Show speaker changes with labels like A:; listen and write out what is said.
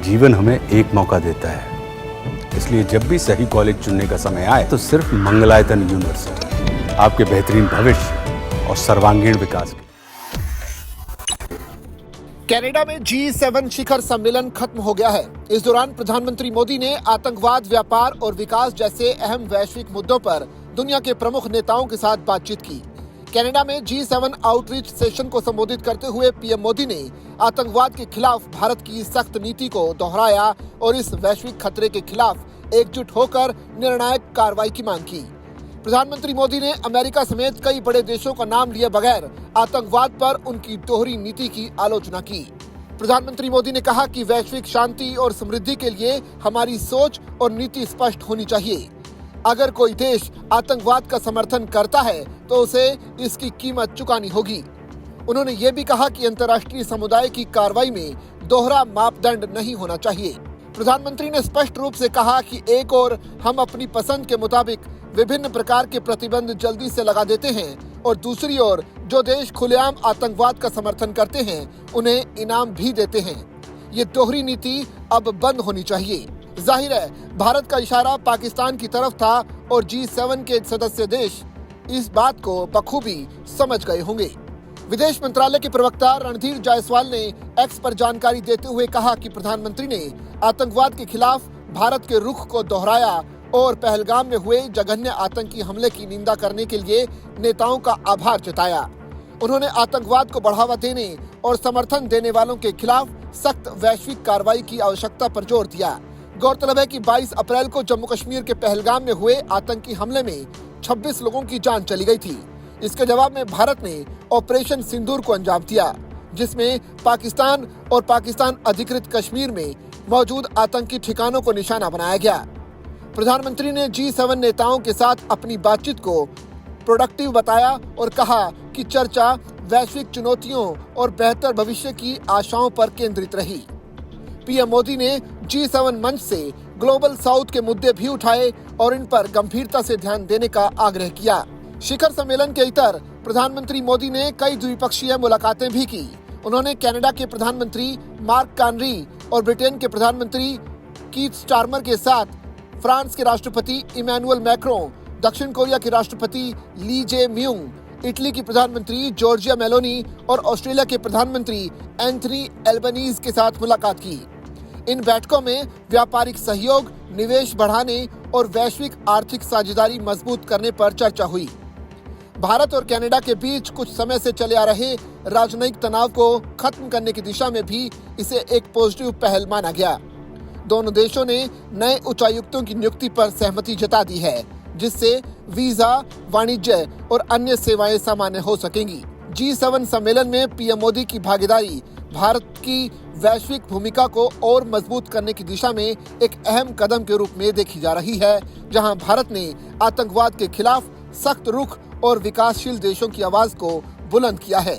A: जीवन हमें एक मौका देता है, इसलिए जब भी सही कॉलेज चुनने का समय आए तो सिर्फ मंगलायतन यूनिवर्सिटी आपके बेहतरीन भविष्य और सर्वांगीण विकास के।
B: कनाडा में G7 शिखर सम्मेलन खत्म हो गया है। इस दौरान प्रधानमंत्री मोदी ने आतंकवाद, व्यापार और विकास जैसे अहम वैश्विक मुद्दों पर दुनिया के प्रमुख नेताओं के साथ बातचीत की। कनाडा में G7 आउटरीच सेशन को संबोधित करते हुए पीएम मोदी ने आतंकवाद के खिलाफ भारत की सख्त नीति को दोहराया और इस वैश्विक खतरे के खिलाफ एकजुट होकर निर्णायक कार्रवाई की मांग की। प्रधानमंत्री मोदी ने अमेरिका समेत कई बड़े देशों का नाम लिए बगैर आतंकवाद पर उनकी दोहरी नीति की आलोचना की। प्रधानमंत्री मोदी ने कहा कि वैश्विक शांति और समृद्धि के लिए हमारी सोच और नीति स्पष्ट होनी चाहिए। अगर कोई देश आतंकवाद का समर्थन करता है तो उसे इसकी कीमत चुकानी होगी। उन्होंने ये भी कहा कि अंतर्राष्ट्रीय समुदाय की कार्रवाई में दोहरा मापदंड नहीं होना चाहिए। प्रधानमंत्री ने स्पष्ट रूप से कहा कि एक ओर हम अपनी पसंद के मुताबिक विभिन्न प्रकार के प्रतिबंध जल्दी से लगा देते हैं और दूसरी ओर जो देश खुलेआम आतंकवाद का समर्थन करते हैं उन्हें इनाम भी देते हैं। ये दोहरी नीति अब बंद होनी चाहिए। जाहिर है भारत का इशारा पाकिस्तान की तरफ था और G7 के सदस्य देश इस बात को बखूबी समझ गए होंगे। विदेश मंत्रालय के प्रवक्ता रणधीर जायसवाल ने एक्स पर जानकारी देते हुए कहा कि प्रधानमंत्री ने आतंकवाद के खिलाफ भारत के रुख को दोहराया और पहलगाम में हुए जघन्य आतंकी हमले की निंदा करने के लिए नेताओं का आभार जताया। उन्होंने आतंकवाद को बढ़ावा देने और समर्थन देने वालों के खिलाफ सख्त वैश्विक कार्रवाई की आवश्यकता पर जोर दिया। गौरतलब है कि 22 अप्रैल को जम्मू कश्मीर के पहलगाम में हुए आतंकी हमले में 26 लोगों की जान चली गई थी। इसके जवाब में भारत ने ऑपरेशन सिंदूर को अंजाम दिया, जिसमें पाकिस्तान और पाकिस्तान अधिकृत कश्मीर में मौजूद आतंकी ठिकानों को निशाना बनाया गया। प्रधानमंत्री ने G7 नेताओं के साथ अपनी बातचीत को प्रोडक्टिव बताया और कहा कि चर्चा वैश्विक चुनौतियों और बेहतर भविष्य की आशाओं पर केंद्रित रही। पीएम मोदी ने G7 मंच से ग्लोबल साउथ के मुद्दे भी उठाए और इन पर गंभीरता से ध्यान देने का आग्रह किया। शिखर सम्मेलन के इतर प्रधानमंत्री मोदी ने कई द्विपक्षीय मुलाकातें भी की। उन्होंने कनाडा के प्रधानमंत्री मार्क कार्नी और ब्रिटेन के प्रधानमंत्री कीथ स्टारमर के साथ फ्रांस के राष्ट्रपति इमैनुअल मैक्रों, दक्षिण कोरिया के राष्ट्रपति ली जे म्यूंग, इटली की प्रधानमंत्री जॉर्जिया मेलोनी और ऑस्ट्रेलिया के प्रधानमंत्री एंथनी एल्बनीज के साथ मुलाकात की। इन बैठकों में व्यापारिक सहयोग, निवेश बढ़ाने और वैश्विक आर्थिक साझेदारी मजबूत करने पर चर्चा हुई। भारत और कनाडा के बीच कुछ समय से चले आ रहे राजनयिक तनाव को खत्म करने की दिशा में भी इसे एक पॉजिटिव पहल माना गया। दोनों देशों ने नए उच्चायुक्तों की नियुक्ति पर सहमति जता दी है, जिससे वीजा, वाणिज्य और अन्य सेवाएं सामान्य हो सकेंगी। G7 सम्मेलन में पीएम मोदी की भागीदारी भारत की वैश्विक भूमिका को और मजबूत करने की दिशा में एक अहम कदम के रूप में देखी जा रही है, जहां भारत ने आतंकवाद के खिलाफ सख्त रुख और विकासशील देशों की आवाज को बुलंद किया है।